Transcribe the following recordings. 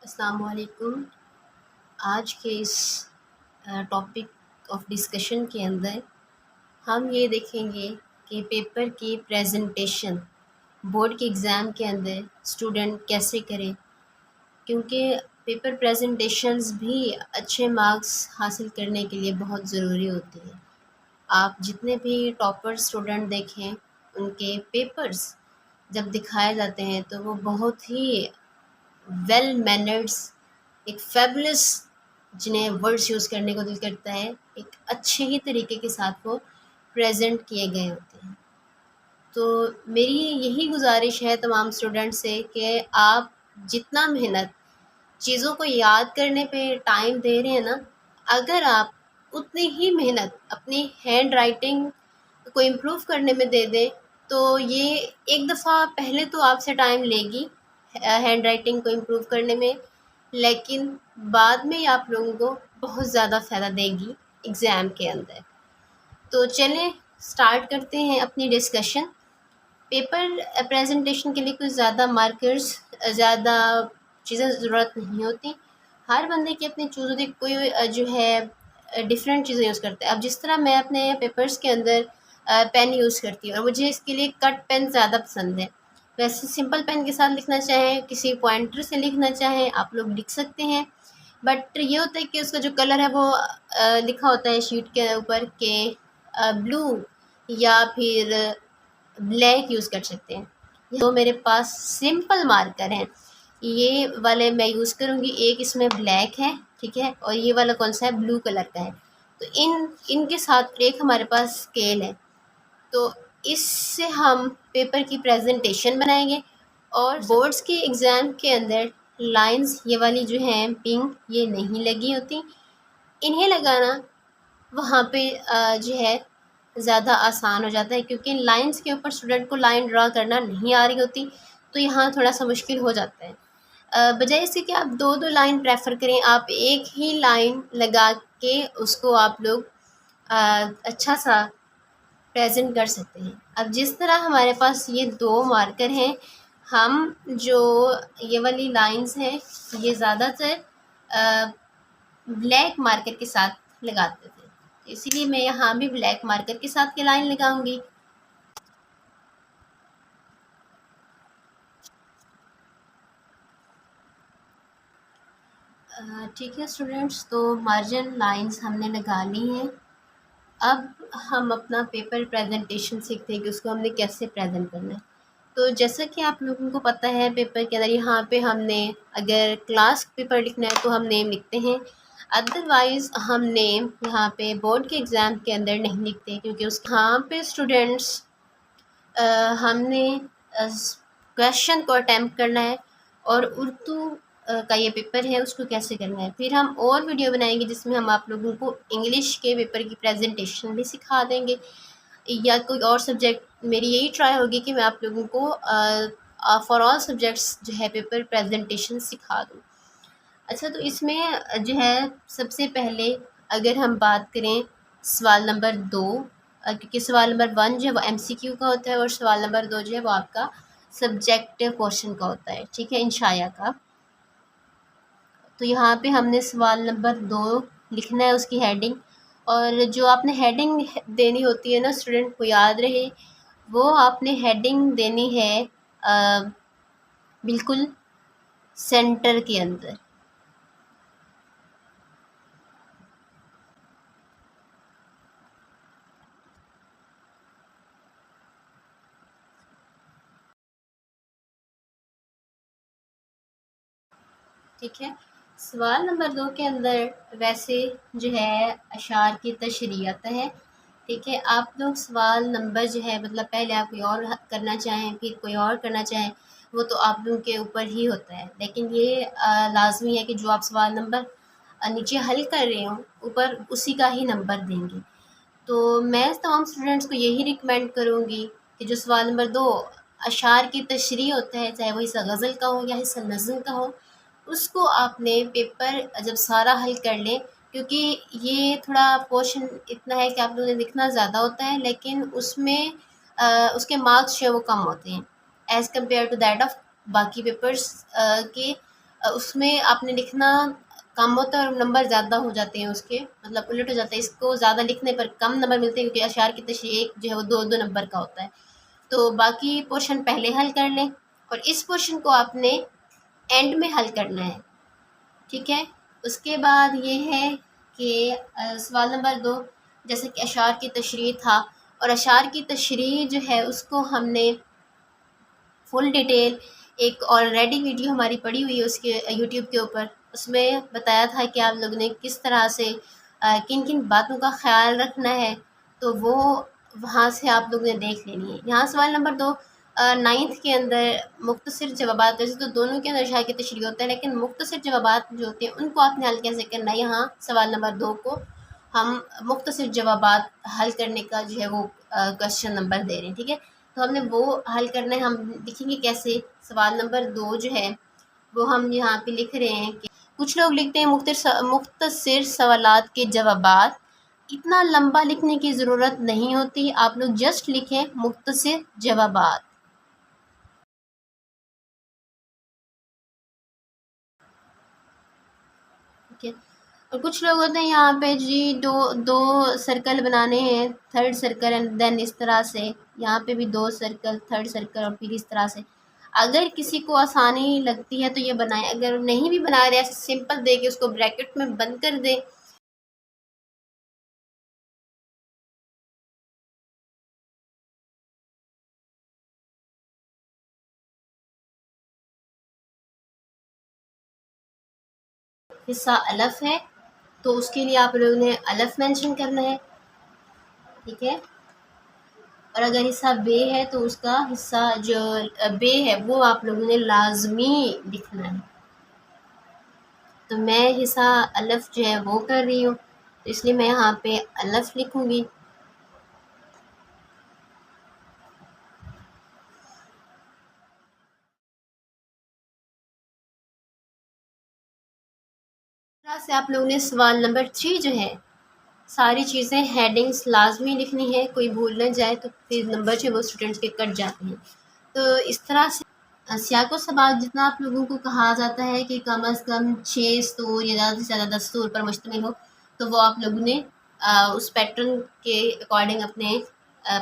السلام علیکم۔ آج کے اس ٹاپک آف ڈسکشن کے اندر ہم یہ دیکھیں گے کہ پیپر کی پریزنٹیشن بورڈ کے ایگزام کے اندر اسٹوڈنٹ کیسے کرے، کیونکہ پیپر پریزنٹیشنز بھی اچھے مارکس حاصل کرنے کے لیے بہت ضروری ہوتے ہیں۔ آپ جتنے بھی ٹاپر اسٹوڈنٹ دیکھیں، ان کے پیپرز جب دکھائے جاتے ہیں تو وہ بہت ہی ویل مینرڈس، ایک فیبولس، جنہیں ورڈس یوز کرنے کو دل کرتا ہے، ایک اچھے ہی طریقے کے ساتھ وہ پریزنٹ کیے گئے ہوتے ہیں۔ تو میری یہی گزارش ہے تمام اسٹوڈنٹ سے کہ آپ جتنا محنت چیزوں کو یاد کرنے پہ ٹائم دے رہے ہیں نا، اگر آپ اتنی ہی محنت اپنی ہینڈ رائٹنگ کو امپروو کرنے میں دے دیں تو یہ ایک دفعہ پہلے تو آپ سے ٹائم لے گی ہینڈ رائٹنگ کو امپروو کرنے میں، لیکن بعد میں آپ لوگوں کو بہت زیادہ فائدہ دے گی ایگزام کے اندر۔ تو چلیں سٹارٹ کرتے ہیں اپنی ڈسکشن۔ پیپر پریزنٹیشن کے لیے کچھ زیادہ مارکرز، زیادہ چیزیں ضرورت نہیں ہوتی۔ ہر بندے کی اپنی چوز ہوتی، کوئی جو ہے ڈفرینٹ چیزیں یوز کرتا ہے۔ اب جس طرح میں اپنے پیپرز کے اندر پین یوز کرتی ہوں، اور مجھے اس کے لیے کٹ پین زیادہ پسند ہے۔ ویسے سمپل پین کے ساتھ لکھنا چاہیں، کسی پوائنٹر سے لکھنا چاہیں، آپ لوگ لکھ سکتے ہیں، بٹ یہ ہوتا ہے کہ اس کا جو کلر ہے وہ لکھا ہوتا ہے شیٹ کے اوپر کہ بلو یا پھر بلیک یوز کر سکتے ہیں۔ تو میرے پاس سمپل مارکر ہیں، یہ والے میں یوز کروں گی۔ ایک اس میں بلیک ہے، ٹھیک ہے، اور یہ والا کون سا ہے، بلو کلر کا ہے۔ تو ان کے ساتھ ایک ہمارے پاس اسکیل ہے، تو اس سے ہم پیپر کی پریزنٹیشن بنائیں گے۔ اور بورڈز کے ایگزام کے اندر لائنز یہ والی جو ہیں پنک، یہ نہیں لگی ہوتی، انہیں لگانا وہاں پہ جو ہے زیادہ آسان ہو جاتا ہے، کیونکہ لائنز کے اوپر اسٹوڈنٹ کو لائن ڈرا کرنا نہیں آ رہی ہوتی، تو یہاں تھوڑا سا مشکل ہو جاتا ہے۔ بجائے اس کے کہ آپ دو لائن پریفر کریں، آپ ایک ہی لائن لگا کے اس کو آپ لوگ اچھا سا پریزنٹ کر سکتے ہیں۔ اب جس طرح ہمارے پاس یہ دو مارکر ہیں، ہم جو یہ والی لائنز ہیں یہ زیادہ تر بلیک مارکر کے ساتھ لگاتے تھے، اسی لیے میں یہاں بھی بلیک مارکر کے ساتھ یہ لائن لگاؤں گی۔ ٹھیک ہے اسٹوڈینٹس، تو مارجن لائنز ہم نے لگا لی ہیں۔ اب ہم اپنا پیپر پریزنٹیشن سیکھتے ہیں کہ اس کو ہم نے کیسے پریزنٹ کرنا ہے۔ تو جیسا کہ آپ لوگوں کو پتہ ہے، پیپر کے اندر یہاں پہ ہم نے اگر کلاس پیپر لکھنا ہے تو ہم نیم لکھتے ہیں، ادروائز ہم نیم یہاں پہ بورڈ کے ایگزام کے اندر نہیں لکھتے، کیونکہ یہاں پہ اسٹوڈنٹس ہم نے کویشچن کو اٹیمپٹ کرنا ہے، اور اردو کا یہ پیپر ہے اس کو کیسے کرنا ہے۔ پھر ہم اور ویڈیو بنائیں گے جس میں ہم آپ لوگوں کو انگلش کے پیپر کی پریزنٹیشن بھی سکھا دیں گے، یا کوئی اور سبجیکٹ۔ میری یہی ٹرائی ہوگی کہ میں آپ لوگوں کو فار آل سبجیکٹس جو ہے پیپر پریزنٹیشن سکھا دوں۔ اچھا، تو اس میں جو ہے سب سے پہلے اگر ہم بات کریں سوال نمبر 2، کیونکہ سوال نمبر 1 جو ہے وہ MCQ کا ہوتا ہے، اور سوال نمبر 2 جو ہے وہ آپ کا سبجیکٹیو کوشچن کا ہوتا ہے، ٹھیک ہے، انشائیہ کا۔ تو یہاں پہ ہم نے سوال نمبر 2 لکھنا ہے، اس کی ہیڈنگ، اور جو آپ نے ہیڈنگ دینی ہوتی ہے نا، اسٹوڈنٹ کو یاد رہے، وہ آپ نے ہیڈنگ دینی ہے بالکل سینٹر کے اندر۔ ٹھیک ہے، سوال نمبر 2 کے اندر ویسے جو ہے اشعار کی تشریح آتا ہے، ٹھیک ہے۔ آپ لوگ سوال نمبر جو ہے مطلب پہلے آپ کوئی اور کرنا چاہیں پھر کوئی اور کرنا چاہیں، وہ تو آپ لوگوں کے اوپر ہی ہوتا ہے، لیکن یہ لازمی ہے کہ جو آپ سوال نمبر نیچے حل کر رہے ہوں اوپر اسی کا ہی نمبر دیں گے۔ تو میں تمام اسٹوڈنٹس کو یہی ریکمینڈ کروں گی کہ جو سوال نمبر 2 اشعار کی تشریح ہوتا ہے، چاہے وہ حصہ غزل کا ہو یا حصہ نظم کا ہو، اس کو آپ نے پیپر جب سارا حل کر لیں، کیونکہ یہ تھوڑا پورشن اتنا ہے کہ آپ لوگوں نے لکھنا زیادہ ہوتا ہے، لیکن اس میں اس کے مارکس جو ہے وہ کم ہوتے ہیں as compared to that of باقی پیپرس کے۔ اس میں آپ نے لکھنا کم ہوتا ہے اور نمبر زیادہ ہو جاتے ہیں، اس کے مطلب الٹ ہو جاتا ہے، اس کو زیادہ لکھنے پر کم نمبر ملتے ہیں کیونکہ اشعار کی تشریح ایک جو ہے وہ دو دو نمبر کا ہوتا ہے۔ تو باقی پورشن پہلے حل کر لیں اور اس پورشن کو آپ نے اینڈ میں حل کرنا ہے، ٹھیک ہے۔ اس کے بعد یہ ہے کہ سوال نمبر 2 جیسے کہ اشعار کی تشریح تھا، اور اشعار کی تشریح جو ہے اس کو ہم نے فل ڈیٹیل ایک آلریڈی ویڈیو ہماری پڑی ہوئی ہے اس کے یوٹیوب کے اوپر، اس میں بتایا تھا کہ آپ لوگوں نے کس طرح سے کن کن باتوں کا خیال رکھنا ہے، تو وہ وہاں سے آپ لوگوں نے دیکھ لینی ہے۔ یہاں سوال نمبر 2 9th کے اندر مختصر جوابات، ویسے تو دونوں کے اندر اشعار کی تشریح ہوتا ہے لیکن مختصر جوابات جو ہوتے ہیں ان کو آپ نے حل کیسے کرنا ہے، یہاں سوال نمبر 2 کو ہم مختصر جوابات حل کرنے کا جو ہے وہ کوشچن نمبر دے رہے ہیں، ٹھیک ہے۔ تو ہم نے وہ حل کرنا ہے، ہم لکھیں گے کیسے۔ سوال نمبر 2 جو ہے وہ ہم یہاں پہ لکھ رہے ہیں کہ کچھ لوگ لکھتے ہیں مختصر سوالات کے جوابات، اتنا لمبا لکھنے کی ضرورت نہیں ہوتی، آپ لوگ جسٹ لکھیں مختصر جوابات، ٹھیک ہے۔ اور کچھ لوگ ہوتے ہیں یہاں پہ جی دو دو سرکل بنانے ہیں، تھرڈ سرکل اینڈ دین اس طرح سے، یہاں پہ بھی 2 سرکل، تھرڈ سرکل اور پھر اس طرح سے۔ اگر کسی کو آسانی لگتی ہے تو یہ بنائیں، اگر نہیں بھی بنا رہے ایسے سمپل دے کے اس کو بریکٹ میں بند کر دیں۔ حصہ الف ہے تو اس کے لیے آپ لوگوں نے الف مینشن کرنا ہے، ٹھیک ہے۔ اور اگر حصہ بے ہے تو اس کا حصہ جو بے ہے وہ آپ لوگوں نے لازمی لکھنا ہے۔ تو میں حصہ الف جو ہے وہ کر رہی ہوں، تو اس لیے میں یہاں پہ الف لکھوں گی۔ اس طرح سے آپ لوگوں نے سوال نمبر 3 جو ہے ساری چیزیں ہیڈنگس لازمی لکھنی ہے، کوئی بھول نہ جائے تو پھر نمبر جو ہے وہ اسٹوڈنٹس کے کٹ جاتے ہیں۔ تو اس طرح سے سیاق و سباق جتنا آپ لوگوں کو کہا جاتا ہے کہ کم از کم 6 سطور یا زیادہ سے زیادہ 10 سطور پر مشتمل ہو، تو وہ آپ لوگوں نے اس پیٹرن کے اکارڈنگ اپنے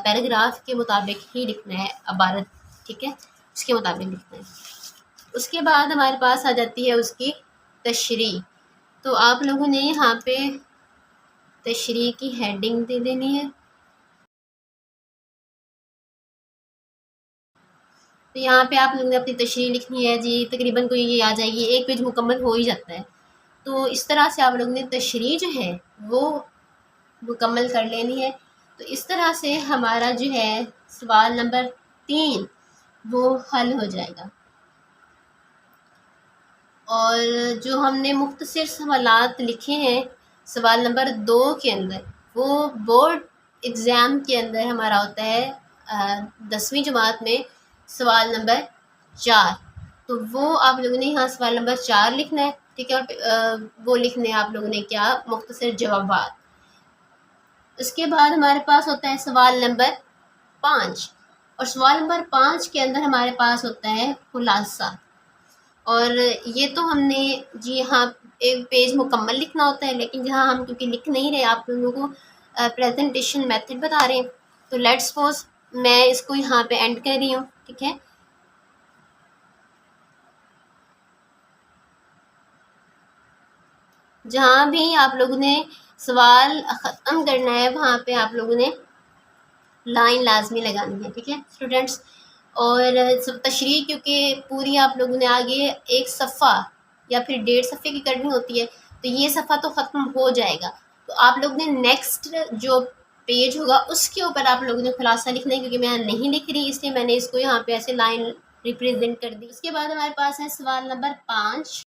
پیراگراف کے مطابق ہی لکھنا ہے، عبارت، ٹھیک ہے، اس کے مطابق لکھنا ہے۔ اس کے بعد ہمارے پاس آ جاتی ہے اس کی تشریح، تو آپ لوگوں نے یہاں پہ تشریح کی ہیڈنگ دے دینی ہے۔ تو یہاں پہ آپ لوگوں نے اپنی تشریح لکھنی ہے جی، تقریباً کوئی یہ آ جائے گی، ایک پیج مکمل ہو ہی جاتا ہے۔ تو اس طرح سے آپ لوگوں نے تشریح جو ہے وہ مکمل کر لینی ہے۔ تو اس طرح سے ہمارا جو ہے سوال نمبر 3 وہ حل ہو جائے گا۔ اور جو ہم نے مختصر سوالات لکھے ہیں سوال نمبر 2 کے اندر، وہ بورڈ ایگزام کے اندر ہمارا ہوتا ہے 10ویں جماعت میں سوال نمبر 4، تو وہ آپ لوگوں نے یہاں سوال نمبر 4 لکھنا ہے، ٹھیک ہے۔ اور وہ لکھنے آپ لوگوں نے کیا، مختصر جوابات۔ اس کے بعد ہمارے پاس ہوتا ہے سوال نمبر 5، اور سوال نمبر 5 کے اندر ہمارے پاس ہوتا ہے خلاصہ، اور یہ تو ہم نے جی ہاں ایک پیج مکمل لکھنا ہوتا ہے، لیکن جہاں ہم کیونکہ لکھ نہیں رہے آپ لوگوں کو پریزنٹیشن میتھڈ بتا رہے ہیں، تو لیٹس سپوز میں اس کو یہاں پہ اینڈ کر رہی ہوں، ٹھیک ہے۔ جہاں بھی آپ لوگوں نے سوال ختم کرنا ہے وہاں پہ آپ لوگوں نے لائن لازمی لگانی ہے، ٹھیک ہے اسٹوڈینٹس۔ اور تشریح کیونکہ پوری آپ لوگوں نے آگے ایک صفحہ یا پھر 1.5 صفحے کی کرنی ہوتی ہے، تو یہ صفحہ تو ختم ہو جائے گا، تو آپ لوگ نے نیکسٹ جو پیج ہوگا اس کے اوپر آپ لوگوں نے خلاصہ لکھنا ہے، کیونکہ میں نہیں لکھ رہی اس لیے میں نے اس کو یہاں پہ ایسے لائن ریپرزینٹ کر دی۔ اس کے بعد ہمارے پاس ہے سوال نمبر 5۔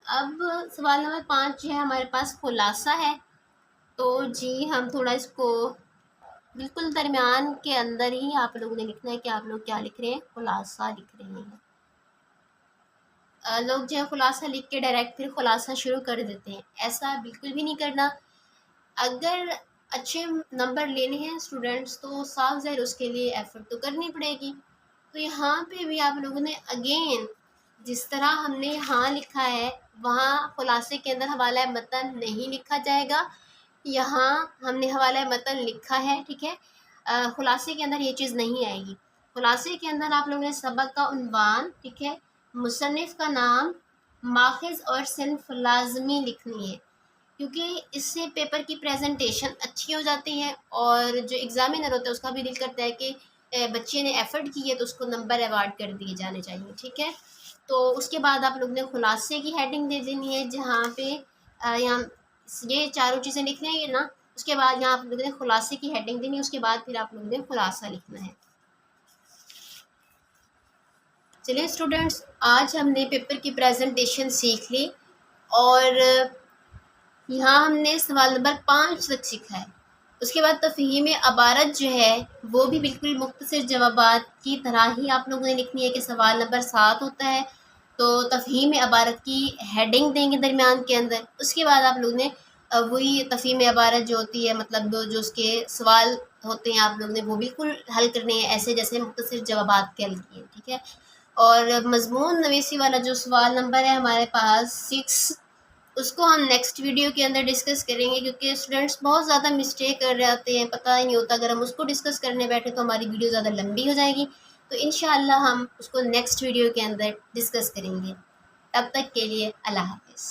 اب سوال نمبر 5 جو ہے ہمارے پاس خلاصہ ہے، تو جی ہم تھوڑا اس کو بالکل درمیان کے اندر ہی آپ لوگوں نے لکھنا ہے کہ آپ لوگ کیا لکھ رہے ہیں، خلاصہ لکھ رہے ہیں۔ لوگ جو ہے خلاصہ لکھ کے ڈائریکٹ پھر خلاصہ شروع کر دیتے ہیں، ایسا بالکل بھی نہیں کرنا۔ اگر اچھے نمبر لینے ہیں اسٹوڈینٹس تو صاف ظاہر اس کے لیے ایفرٹ تو کرنی پڑے گی، تو یہاں پہ بھی آپ لوگوں نے اگین جس طرح ہم نے یہاں لکھا ہے وہاں خلاصے کے اندر حوالہ متن نہیں لکھا جائے گا. یہاں ہم نے حوالہ متن لکھا ہے، ٹھیک ہے. خلاصے کے اندر یہ چیز نہیں آئے گی. خلاصے کے اندر آپ لوگوں نے سبق کا عنوان، ٹھیک ہے، مصنف کا نام، ماخذ اور صنف لازمی لکھنی ہے، کیونکہ اس سے پیپر کی پریزنٹیشن اچھی ہو جاتی ہے اور جو ایگزامینر ہوتا ہے اس کا بھی دل کرتا ہے کہ بچے نے ایفرٹ کی ہے تو اس کو نمبر ایوارڈ کر دیے جانے چاہیے، ٹھیک ہے. تو اس کے بعد آپ لوگ نے خلاصے کی ہیڈنگ دے دینی ہے، جہاں پہ یہاں یہ چاروں چیزیں لکھنی ہے نا، اس کے بعد یہاں آپ لوگوں نے خلاصے کی ہیڈنگ دینی ہے، اس کے بعد پھر آپ لوگوں نے خلاصہ لکھنا ہے. چلیے اسٹوڈینٹس، آج ہم نے پیپر کی پریزنٹیشن سیکھ لی اور یہاں ہم نے سوال نمبر 5 تک سیکھا ہے. اس کے بعد تفہیم عبارت جو ہے وہ بھی بالکل مختصر جوابات کی طرح ہی آپ لوگوں نے لکھنی ہے کہ سوال نمبر 7 ہوتا ہے تو تفہیم عبارت کی ہیڈنگ دیں گے درمیان کے اندر. اس کے بعد آپ لوگ نے وہی تفہیم عبارت جو ہوتی ہے، مطلب جو اس کے سوال ہوتے ہیں آپ لوگ نے وہ بالکل حل کرنے ہیں، ایسے جیسے مختصر جوابات کے حل کیے، ٹھیک ہے. اور مضمون نویسی والا جو سوال نمبر ہے ہمارے پاس 6، اس کو ہم نیکسٹ ویڈیو کے اندر ڈسکس کریں گے، کیونکہ اسٹوڈینٹس بہت زیادہ مسٹیک کر رہے ہوتے ہیں، پتہ ہی نہیں ہوتا. اگر ہم اس کو ڈسکس کرنے بیٹھے تو ہماری ویڈیو زیادہ لمبی ہو جائے گی، تو انشاءاللہ ہم اس کو نیکسٹ ویڈیو کے اندر ڈسکس کریں گے. تب تک کے لیے اللہ حافظ.